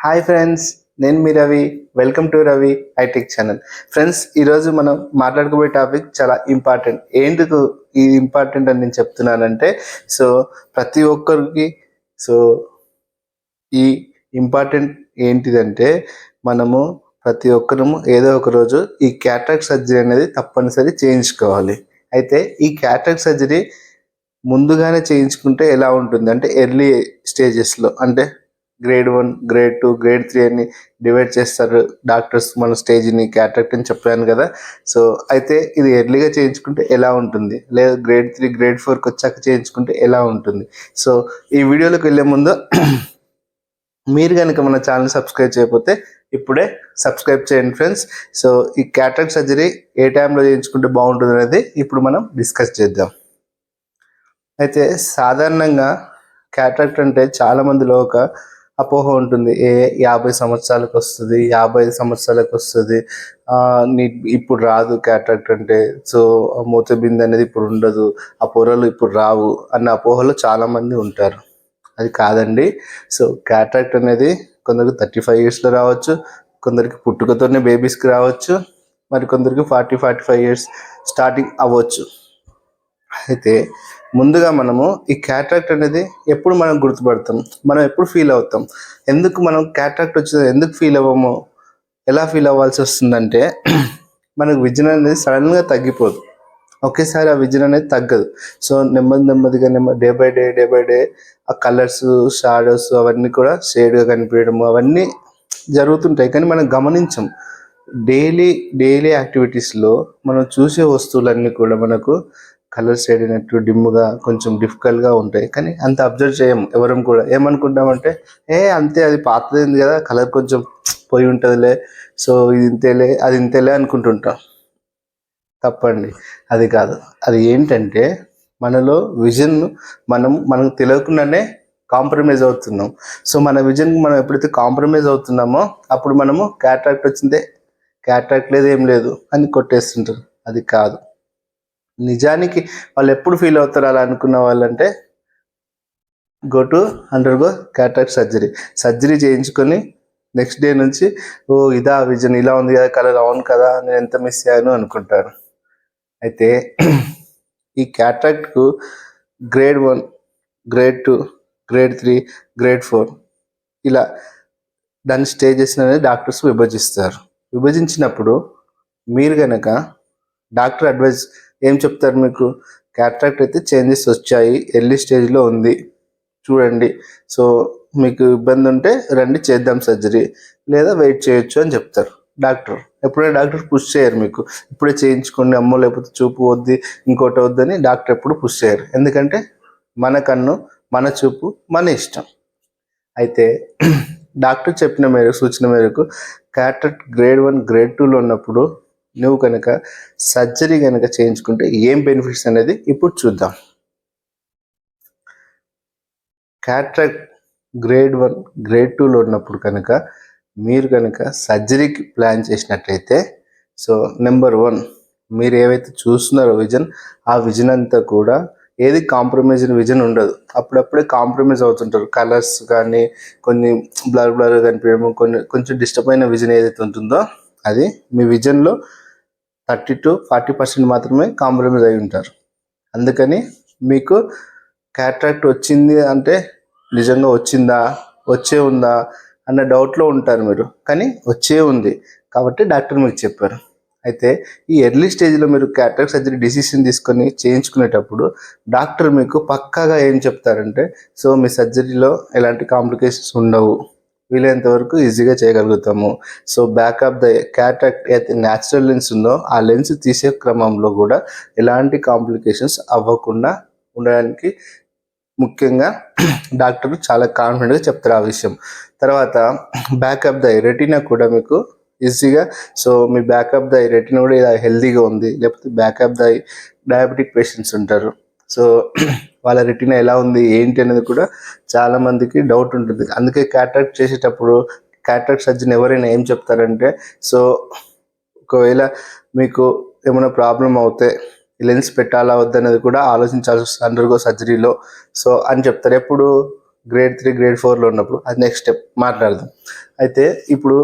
Hi friends, నేను మీ Ravi. Welcome to Ravi iTech channel. Friends, ఈరోజు మనం మాట్లాడుకోబోయే టాపిక్ చాలా ఇంపార్టెంట్. ఎందుకు ఈ ఇంపార్టెంట్ అని నేను చెప్తున్నానంటే, సో ప్రతి ఒక్కరికి ఈ ఇంపార్టెంట్ ఏంటిదంటే, మనము ప్రతి ఒక్కరము ఏదో ఒక రోజు ఈ క్యాటరాక్ట్ సర్జరీ అనేది తప్పనిసరి చేయించుకోవాలి. అయితే ఈ క్యాటరాక్ట్ సర్జరీ ముందుగానే చేయించుకుంటే ఎలా ఉంటుంది అంటే, ఎర్లీ స్టేజెస్లో అంటే గ్రేడ్ 1, గ్రేడ్ 2, గ్రేడ్ 3 అని డివైడ్ చేస్తారు డాక్టర్స్ మన స్టేజ్ని. క్యాటరాక్ట్ అని చెప్పాను కదా. సో అయితే ఇది ఎర్లీగా చేయించుకుంటే ఎలా ఉంటుంది, లేదా గ్రేడ్ 3, గ్రేడ్ 4కి వచ్చాక చేయించుకుంటే ఎలా ఉంటుంది. సో ఈ వీడియోలోకి వెళ్ళే ముందు మీరు కనుక మన ఛానల్ సబ్స్క్రైబ్ చేయకపోతే ఇప్పుడే సబ్స్క్రైబ్ చేయండి ఫ్రెండ్స్. సో ఈ క్యాటరాక్ట్ సర్జరీ ఏ టైంలో చేయించుకుంటే బాగుంటుంది అనేది ఇప్పుడు మనం డిస్కస్ చేద్దాం. అయితే సాధారణంగా క్యాటరాక్ట్ అంటే చాలా మందిలో ఒక అపోహ ఉంటుంది. 50 సంవత్సరాలకు వస్తుంది, 55 సంవత్సరాలకు వస్తుంది, ఇప్పుడు రాదు క్యాటరాక్ట్ అంటే. సో మూతబిందు అనేది ఇప్పుడు ఉండదు, ఆ పొరలు ఇప్పుడు రావు అన్న అపోహలో చాలామంది ఉంటారు. అది కాదండి. సో క్యాటరాక్ట్ అనేది కొందరికి 35 ఇయర్స్లో రావచ్చు, కొందరికి పుట్టుకతోనే బేబీస్కి రావచ్చు, మరి కొందరికి 40-45 ఇయర్స్ స్టార్టింగ్ అవ్వచ్చు. అయితే ముందుగా మనము ఈ క్యాటరాక్ట్ అనేది ఎప్పుడు మనం గుర్తుపడతాం, మనం ఎప్పుడు ఫీల్ అవుతాం, ఎందుకు మనం క్యాటరాక్ట్ వచ్చింది ఎందుకు ఫీల్ అవ్వము, ఎలా ఫీల్ అవ్వాల్సి వస్తుందంటే, మనకు విజన్ అనేది సడన్గా తగ్గిపోదు, ఒకేసారి ఆ విజన్ అనేది తగ్గదు. సో నెమ్మదిగా డే బై డే ఆ కలర్స్, షాడోస్ అవన్నీ కూడా షేడ్గా కనిపించడము అవన్నీ జరుగుతుంటాయి. కానీ మనం గమనించం. డైలీ యాక్టివిటీస్లో మనం చూసే వస్తువులన్నీ కూడా మనకు కలర్ షేడ్ అయినట్టు డిమ్గా కొంచెం డిఫికల్ట్గా ఉంటాయి. కానీ అంత అబ్జర్వ్ చేయము ఎవరం కూడా. ఏమనుకుంటామంటే, అంతే, అది పాతదైంది కదా, కలర్ కొంచెం పోయి ఉంటుందిలే, సో ఇది ఇంతేలే అది ఇంతేలే అనుకుంటుంటాం. తప్పండి, అది కాదు. అది ఏంటంటే, మనలో విజన్ మనకు తెలియకుండానే కాంప్రమైజ్ అవుతున్నాం. సో మన విజన్ మనం ఎప్పుడైతే కాంప్రమైజ్ అవుతున్నామో అప్పుడు మనము క్యాటరాక్ట్ వచ్చిందే, క్యాటరాక్ట్ లేదు ఏం లేదు అని కొట్టేస్తుంటారు. అది కాదు. నిజానికి వాళ్ళు ఎప్పుడు ఫీల్ అవుతారు అలా అనుకున్న వాళ్ళంటే, అండర్గో క్యాటరాక్ట్ సర్జరీ చేయించుకొని నెక్స్ట్ డే నుంచి ఇదా విజన్, ఇలా ఉంది కదా కలర్, అవును కదా నేను ఎంత మిస్ అయ్యాను అనుకుంటారు. అయితే ఈ క్యాటరాక్ట్కు గ్రేడ్ 1, గ్రేడ్ 2, గ్రేడ్ 3, గ్రేడ్ 4 ఇలా దాని స్టేజెస్ అనేది డాక్టర్స్ విభజించినప్పుడు మీరు కనుక డాక్టర్ అడ్వైజ్ ఏం చెప్తారు మీకు, క్యాటరాక్ట్ అయితే చేంజెస్ వచ్చాయి, ఎర్లీ స్టేజ్లో ఉంది చూడండి, సో మీకు ఇబ్బంది ఉంటే రండి చేద్దాం సర్జరీ, లేదా వెయిట్ చేయొచ్చు అని చెప్తారు డాక్టర్. ఎప్పుడైనా డాక్టర్ పుష్ చేయరు మీకు, ఇప్పుడే చేయించుకోండి అమ్మో లేకపోతే చూపు వద్ది ఇంకోటి వద్దని డాక్టర్ ఎప్పుడు పుష్ చేయరు. ఎందుకంటే మన కన్ను, మన చూపు, మన ఇష్టం. అయితే డాక్టర్ చెప్పిన సూచన మేరకు క్యాటరాక్ట్ గ్రేడ్ 1, గ్రేడ్ 2లో ఉన్నప్పుడు నువ్వు కనుక సర్జరీ కనుక చేయించుకుంటే ఏం బెనిఫిట్స్ అనేది ఇప్పుడు చూద్దాం. క్యాటరాక్ట్ గ్రేడ్ 1, గ్రేడ్ 2లో ఉన్నప్పుడు కనుక మీరు కనుక సర్జరీకి ప్లాన్ చేసినట్లయితే, సో నెంబర్ 1, మీరు ఏవైతే చూస్తున్నారో విజన్, ఆ విజన్ అంతా కూడా ఏది కాంప్రమైజ్ విజన్ ఉండదు. అప్పుడప్పుడే కాంప్రమైజ్ అవుతుంటారు. కలర్స్ కానీ కొన్ని బ్లర్గా కనిపించడము, కొంచెం డిస్టర్బ్ అయిన విజన్ ఏదైతే ఉంటుందో అది మీ విజన్లో 30-40% మాత్రమే కాంప్రమైజ్ అయి ఉంటారు. అందుకని మీకు క్యాటరాక్ట్ వచ్చింది అంటే నిజంగా వచ్చిందా, వచ్చే ఉందా అన్న డౌట్లో ఉంటారు మీరు. కానీ వచ్చే ఉంది కాబట్టి డాక్టర్ మీకు చెప్పారు. అయితే ఈ ఎర్లీ స్టేజ్లో మీరు క్యాటరాక్ట్ సర్జరీ డిసిషన్ తీసుకొని చేయించుకునేటప్పుడు డాక్టర్ మీకు పక్కాగా ఏం చెప్తారంటే, సో మీ సర్జరీలో ఎలాంటి కాంప్లికేషన్స్ ఉండవు, వీలైనంత వరకు ఈజీగా చేయగలుగుతాము. సో బ్యాకప్ ద క్యాటరాక్ట్ అయితే న్యాచురల్ లెన్స్ ఉందో ఆ లెన్స్ తీసే క్రమంలో కూడా ఎలాంటి కాంప్లికేషన్స్ అవ్వకుండా ఉండడానికి ముఖ్యంగా డాక్టర్ చాలా కాన్ఫిడెంట్గా చెప్తారు ఆ విషయం. తర్వాత బ్యాకప్ ద రెటీనా కూడా మీకు ఈజీగా, so me backup the retina కూడా ఇలా హెల్దీగా ఉంది, లేకపోతే బ్యాకప్ ద డయాబెటిక్ పేషెంట్స్ ఉంటారు. సో వాళ్ళ రెటీనా ఎలా ఉంది ఏంటి అనేది కూడా చాలామందికి డౌట్ ఉంటుంది. అందుకే క్యాటరాక్ట్ చేసేటప్పుడు క్యాటరాక్ట్ సర్జన్ ఎవరైనా ఏం చెప్తారంటే, సో ఒకవేళ మీకు ఏమైనా ప్రాబ్లం అవుతే లెన్స్ పెట్టాలా వద్దనేది కూడా ఆలోచించాల్సి వస్తుంది అండర్గో సర్జరీలో, సో అని చెప్తారు. ఎప్పుడు గ్రేడ్ 3 గ్రేడ్ 4లో ఉన్నప్పుడు అది నెక్స్ట్ స్టెప్ మాట్లాడదాం. అయితే ఇప్పుడు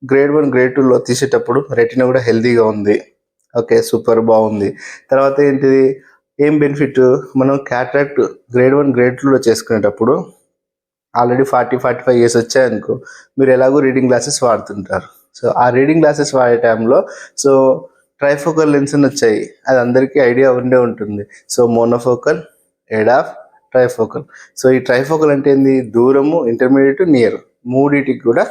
గ్రేడ్ 1 గ్రేడ్ 2లో తీసేటప్పుడు రెటీనా కూడా హెల్తీగా ఉంది, ఓకే సూపర్ బాగుంది. తర్వాత ఏంటిది, ఏం బెనిఫిట్, మనం క్యాటరాక్ట్ గ్రేడ్ 1 గ్రేడ్ 2లో చేసుకునేటప్పుడు ఆల్రెడీ 45 ఇయర్స్ వచ్చాయనుకో, మీరు ఎలాగో రీడింగ్ గ్లాసెస్ వాడుతుంటారు. సో ఆ రీడింగ్ గ్లాసెస్ వాడే టైంలో సో ట్రైఫోకల్ లెన్స్ అని వచ్చాయి, అది అందరికీ ఐడియా ఉండే ఉంటుంది. సో మోనోఫోకల్, ఎడాఫ్, ట్రైఫోకల్. సో ఈ ట్రైఫోకల్ అంటే ఏంది, దూరము, ఇంటర్మీడియట్, నియర్ మూడింటికి కూడా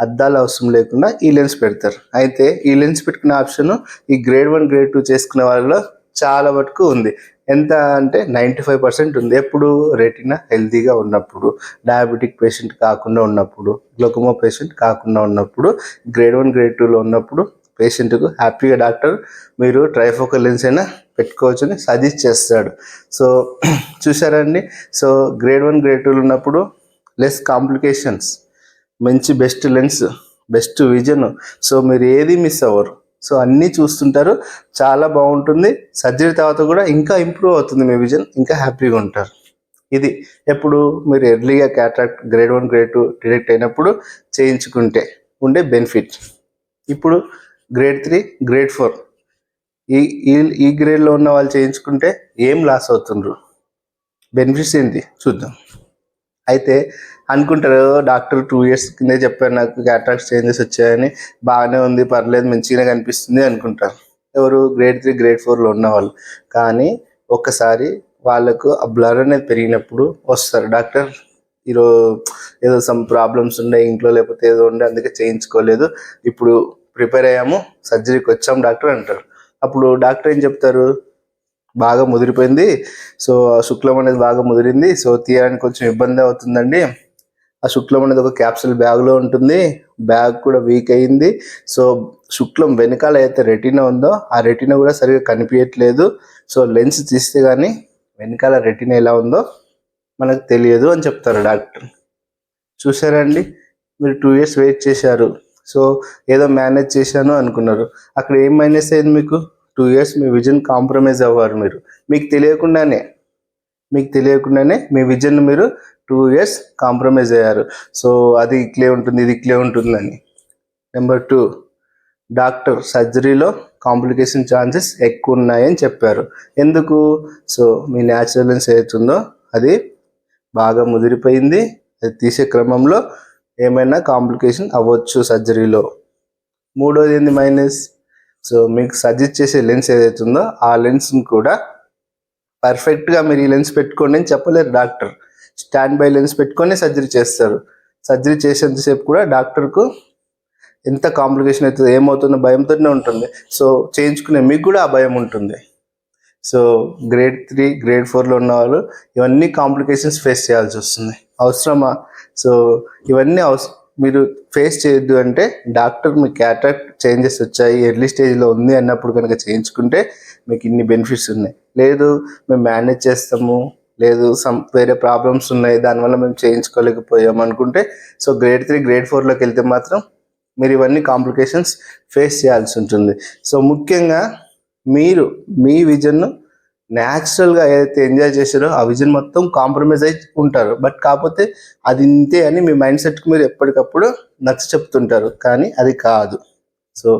అద్దాలు అవసరం లేకుండా ఈ లెన్స్ పెడతారు. అయితే ఈ లెన్స్ పెట్టుకునే ఆప్షన్ ఈ గ్రేడ్ 1 గ్రేడ్ 2 చేసుకునే వాళ్ళలో చాలా వరకు ఉంది. ఎంత అంటే 95% ఉంది. ఎప్పుడు, రెటీనా హెల్తీగా ఉన్నప్పుడు, డయాబెటిక్ పేషెంట్ కాకుండా ఉన్నప్పుడు, గ్లూకోమా పేషెంట్ కాకుండా ఉన్నప్పుడు, గ్రేడ్ 1 గ్రేడ్ 2లో ఉన్నప్పుడు పేషెంట్కు హ్యాపీగా డాక్టర్ మీరు ట్రైఫోకల్ లెన్స్ అయినా పెట్టుకోవచ్చు అని సజెస్ట్ చేస్తాడు. సో చూసారండి, సో గ్రేడ్ 1 గ్రేడ్ 2లో ఉన్నప్పుడు లెస్ కాంప్లికేషన్స్, మంచి best lens, best vision, so మీరు ఏది మిస్ అవ్వరు. సో అన్నీ చూస్తుంటారు, చాలా బాగుంటుంది. సర్జరీ తర్వాత కూడా ఇంకా ఇంప్రూవ్ అవుతుంది మీ విజన్, ఇంకా హ్యాపీగా ఉంటారు. ఇది ఎప్పుడు మీరు ఎర్లీగా క్యాటరాక్ట్ గ్రేడ్ 1 గ్రేడ్ 2 డిటెక్ట్ అయినప్పుడు చేయించుకుంటే ఉండే బెనిఫిట్. ఇప్పుడు గ్రేడ్ 3 గ్రేడ్ 4 ఈ ఈ ఈ గ్రేడ్లో ఉన్న వాళ్ళు చేయించుకుంటే ఏం లాస్ అవుతుండ్రు, బెనిఫిట్స్ ఏంటి చూద్దాం. అయితే అనుకుంటారు, డాక్టర్ 2 ఇయర్స్ కిందే చెప్పారు నాకు క్యాటరాక్ట్ చేంజెస్ వచ్చాయని, బాగానే ఉంది పర్లేదు మంచిగానే కనిపిస్తుంది అనుకుంటారు ఎవరు, గ్రేడ్ 3 గ్రేడ్ 4లో ఉన్నవాళ్ళు. కానీ ఒక్కసారి వాళ్ళకు ఆ బ్లర్ అనేది పెరిగినప్పుడు వస్తారు డాక్టర్, ఈరోజు ఏదో సమ్ ప్రాబ్లమ్స్ ఉన్నాయి ఇంట్లో, లేకపోతే ఏదో ఉండే అందుకే చేయించుకోలేదు, ఇప్పుడు ప్రిపేర్ అయ్యాము సర్జరీకి వచ్చాం డాక్టర్ అంటారు. అప్పుడు డాక్టర్ ఏం చెప్తారు, బాగా ముదిరిపోయింది, సో శుక్లం అనేది బాగా ముదిరింది, సో తీయడానికి కొంచెం ఇబ్బంది అవుతుందండి, ఆ శుక్లం అనేది ఒక క్యాప్సూల్ బ్యాగ్లో ఉంటుంది, బ్యాగ్ కూడా వీక్ అయింది, సో శుక్లం వెనకాల అయితే రెటీనా ఉందో ఆ రెటీనా కూడా సరిగా కనిపించట్లేదు, సో లెన్స్ తీస్తే కానీ వెనకాల రెటీనా ఎలా ఉందో మనకు తెలియదు అని చెప్తారు డాక్టర్. చూసారండి, మీరు 2 ఇయర్స్ వెయిట్ చేశారు, సో ఏదో మేనేజ్ చేశాను అనుకున్నారు, అక్కడ ఏం మైనస్ అయింది మీకు, 2 ఇయర్స్ మీ విజన్ కాంప్రమైజ్ అవ్వారు మీరు, మీకు తెలియకుండానే మీ విజన్ మీరు 2 ఇయర్స్ కాంప్రమైజ్ అయ్యారు. సో అది ఇట్లే ఉంటుంది, ఇది ఇట్లే ఉంటుందని. నెంబర్ 2, డాక్టర్ సర్జరీలో కాంప్లికేషన్ ఛాన్సెస్ ఎక్కువ ఉన్నాయని చెప్పారు. ఎందుకు, సో మీ న్యాచురల్ లెన్స్ ఏదైతుందో అది బాగా ముదిరిపోయింది, అది తీసే క్రమంలో ఏమైనా కాంప్లికేషన్ అవ్వచ్చు సర్జరీలో. మూడోది ఏంది మైనస్, సో మీకు సజెస్ట్ చేసే లెన్స్ ఏదైతుందో ఆ లెన్స్ని కూడా పర్ఫెక్ట్గా మీరు ఈ లెన్స్ పెట్టుకోండి అని చెప్పలేరు డాక్టర్, స్టాండ్ బై లెన్స్ పెట్టుకొని సర్జరీ చేస్తారు. సర్జరీ చేసేంతసేపు కూడా డాక్టర్కు ఎంత కాంప్లికేషన్ అవుతుందో ఏమవుతుందో భయంతోనే ఉంటుంది, సో చేయించుకునే మీకు కూడా ఆ భయం ఉంటుంది. సో గ్రేడ్ 3 గ్రేడ్ 4లో ఉన్న వాళ్ళు ఇవన్నీ కాంప్లికేషన్స్ ఫేస్ చేయాల్సి వస్తుంది, అవసరమా? సో ఇవన్నీ మీరు ఫేస్ చేయొద్దు అంటే డాక్టర్ మీ క్యాటరాక్ట్ చేంజెస్ వచ్చాయి ఎర్లీ స్టేజ్లో ఉంది అన్నప్పుడు కనుక చేయించుకుంటే మీకు ఇన్ని బెనిఫిట్స్ ఉన్నాయి. లేదు మేము మేనేజ్ చేస్తాము, లేదు వేరే ప్రాబ్లమ్స్ ఉన్నాయి దానివల్ల మేము చేయించుకోలేకపోయాము అనుకుంటే, సో గ్రేడ్ 3 గ్రేడ్ 4లోకి వెళ్తే మాత్రం మీరు ఇవన్నీ కాంప్లికేషన్స్ ఫేస్ చేయాల్సి ఉంటుంది. సో ముఖ్యంగా మీరు మీ విజన్ను న్యాచురల్గా ఏదైతే ఎంజాయ్ చేశారో ఆ విజన్ మొత్తం కాంప్రమైజ్ అయి ఉంటారు. బట్ కాకపోతే అది ఇంతే అని మీ మైండ్ సెట్కి మీరు ఎప్పటికప్పుడు నచ్చ చెప్తుంటారు, కానీ అది కాదు. సో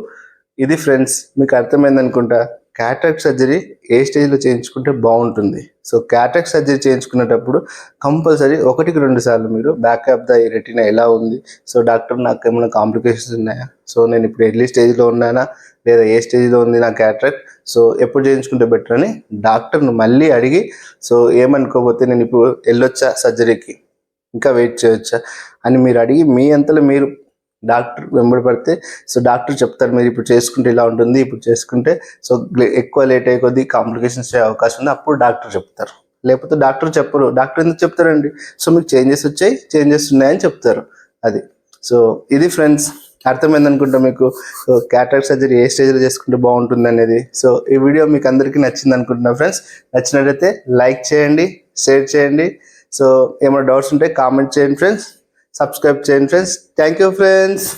ఇది ఫ్రెండ్స్, మీకు అర్థమైంది అనుకుంటా. క్యాటరాక్ట్ సర్జరీ ఏ స్టేజ్లో చేయించుకుంటే బాగుంటుంది. సో క్యాటరాక్ట్ సర్జరీ చేయించుకునేటప్పుడు కంపల్సరీ 1-2 సార్లు మీరు బ్యాకప్ ద రెటీనా ఎలా ఉంది, సో డాక్టర్ నాకు ఏమైనా కాంప్లికేషన్స్ ఉన్నాయా, సో నేను ఇప్పుడు ఎర్లీ స్టేజ్లో ఉన్నానా లేదా ఏ స్టేజ్లో ఉంది నా క్యాటరాక్ట్, సో ఎప్పుడు చేయించుకుంటే బెటర్ అని డాక్టర్ను మళ్ళీ అడిగి, సో ఏమనుకోకపోతే నేను ఇప్పుడు వెళ్ళొచ్చా సర్జరీకి, ఇంకా వెయిట్ చేయొచ్చా అని మీరు అడిగి మీ అంతలో మీరు డాక్టర్ వెంబడి పడితే, సో డాక్టర్ చెప్తారు మీరు ఇప్పుడు చేసుకుంటే ఇలా ఉంటుంది, ఇప్పుడు చేసుకుంటే సో ఎక్కువ లేట్ అయ్యే కొద్దీ కాంప్లికేషన్స్ అయ్యే అవకాశం ఉంది, అప్పుడు డాక్టర్ చెప్తారు. లేకపోతే డాక్టర్ చెప్పరు. డాక్టర్ ఎందుకు చెప్తారండి, సో మీకు చేంజెస్ వచ్చాయి, చేంజెస్ ఉన్నాయని చెప్తారు. అది సో ఇది ఫ్రెండ్స్, అర్థమైంది అనుకుంటా మీకు క్యాటరాక్ట్ సర్జరీ ఏ స్టేజ్లో చేసుకుంటే బాగుంటుంది అనేది. సో ఈ వీడియో మీకు అందరికీ నచ్చింది అనుకుంటున్నా ఫ్రెండ్స్. నచ్చినట్లయితే లైక్ చేయండి, షేర్ చేయండి, సో ఏమైనా డౌట్స్ ఉంటే కామెంట్ చేయండి ఫ్రెండ్స్, సబ్స్క్రైబ్ చేయండి ఫ్రెండ్స్. Thank you friends.